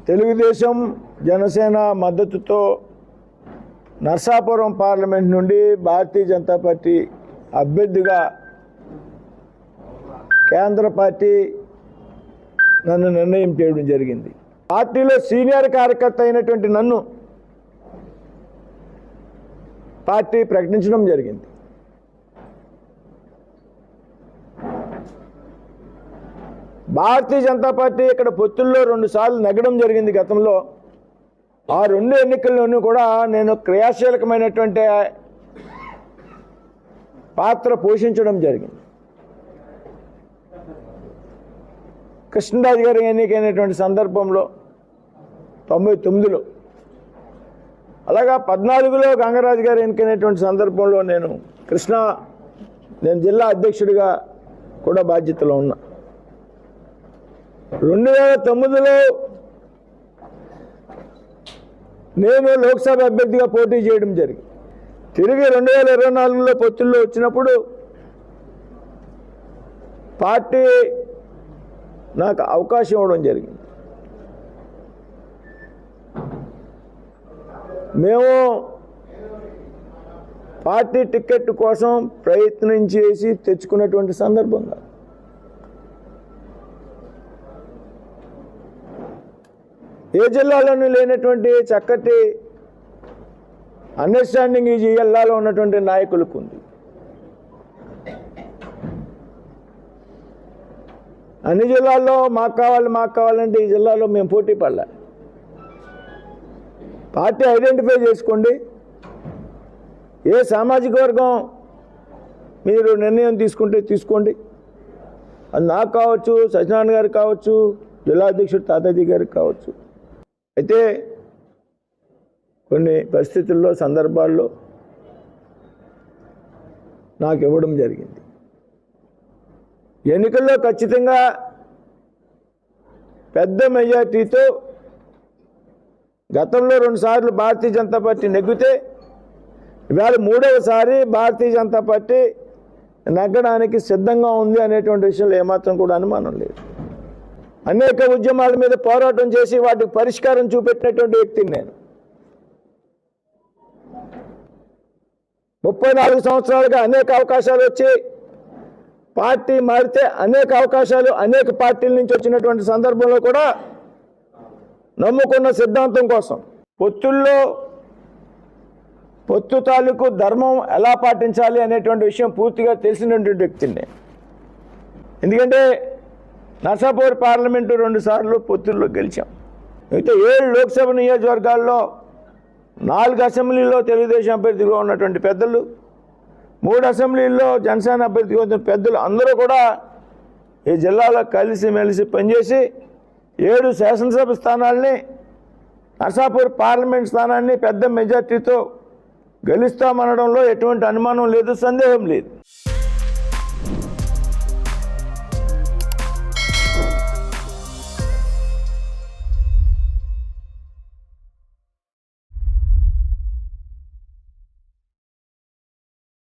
తెలుగుదేశం జనసేన మద్దతుతో నర్సాపురం పార్లమెంట్ నుండి భారతీయ జనతా పార్టీ అభ్యర్థిగా కేంద్ర పార్టీ నన్ను నిర్ణయం చేయడం జరిగింది. పార్టీలో సీనియర్ కార్యకర్త అయినటువంటి నన్ను పార్టీ ప్రకటించడం జరిగింది. భారతీయ జనతా పార్టీ ఇక్కడ పొత్తుల్లో 2 సార్లు నెగ్గడం జరిగింది గతంలో. ఆ 2 ఎన్నికల్లోనూ కూడా నేను క్రియాశీలకమైనటువంటి పాత్ర పోషించడం జరిగింది. కృష్ణరాజు గారు ఎన్నికైనటువంటి సందర్భంలో 99లో, అలాగా 14లో గంగరాజు గారు ఎన్నికైనటువంటి సందర్భంలో నేను జిల్లా అధ్యక్షుడిగా కూడా బాధ్యతలో ఉన్నా. 2009లో నేను లోక్సభ అభ్యర్థిగా పోటీ చేయడం జరిగింది. తిరిగి 2024లో పొత్తుల్లో వచ్చినప్పుడు పార్టీ నాకు అవకాశం ఇవ్వడం జరిగింది. మేము పార్టీ టికెట్ కోసం ప్రయత్నం చేసి తెచ్చుకున్నటువంటి సందర్భంగా ఏ జిల్లాలోనూ లేనటువంటి చక్కటి అండర్స్టాండింగ్ ఈ జిల్లాలో ఉన్నటువంటి నాయకులకు ఉంది. అన్ని జిల్లాల్లో మాకు కావాలంటే ఈ జిల్లాలో మేము పోటీ పడాలి. పార్టీ ఐడెంటిఫై చేసుకోండి. ఏ సామాజిక వర్గం మీరు నిర్ణయం తీసుకుంటే తీసుకోండి. అది నాకు కావచ్చు, సత్యనారాయణ గారికి కావచ్చు, జిల్లా అధ్యక్షుడు తాతాజీ గారికి కావచ్చు. అయితే కొన్ని పరిస్థితుల్లో సందర్భాల్లో నాకు ఇవ్వడం జరిగింది. ఎన్నికల్లో ఖచ్చితంగా పెద్ద మెజార్టీతో గతంలో 2 సార్లు భారతీయ జనతా పార్టీ నెగ్గితే ఇవాళ 3వసారి భారతీయ జనతా పార్టీ నెగ్గడానికి సిద్ధంగా ఉంది అనేటువంటి విషయంలో ఏమాత్రం కూడా అనుమానం లేదు. అనేక ఉద్యమాల మీద పోరాటం చేసి వాటికి పరిష్కారం చూపెట్టినటువంటి వ్యక్తిని నేను. 34 సంవత్సరాలుగా అనేక అవకాశాలు వచ్చి పార్టీ మారితే అనేక అవకాశాలు అనేక పార్టీల నుంచి వచ్చినటువంటి సందర్భంలో కూడా నమ్ముకున్న సిద్ధాంతం కోసం పొత్తు తాలూకు ధర్మం ఎలా పాటించాలి అనేటువంటి విషయం పూర్తిగా తెలిసినటువంటి వ్యక్తిని. ఎందుకంటే నర్సాపూర్ పార్లమెంటు 2 సార్లు పొత్తుల్లో గెలిచాం. అయితే 7 లోక్సభ నియోజకవర్గాల్లో 4 అసెంబ్లీల్లో తెలుగుదేశం అభ్యర్థిగా ఉన్నటువంటి పెద్దలు, 3 అసెంబ్లీల్లో జనసేన అభ్యర్థిగా ఉన్న పెద్దలు అందరూ కూడా ఈ జిల్లాలో కలిసిమెలిసి పనిచేసి 7 శాసనసభ స్థానాల్ని, నర్సాపూర్ పార్లమెంట్ స్థానాన్ని పెద్ద మెజార్టీతో గెలుస్తామనడంలో ఎటువంటి అనుమానం లేదు, సందేహం లేదు.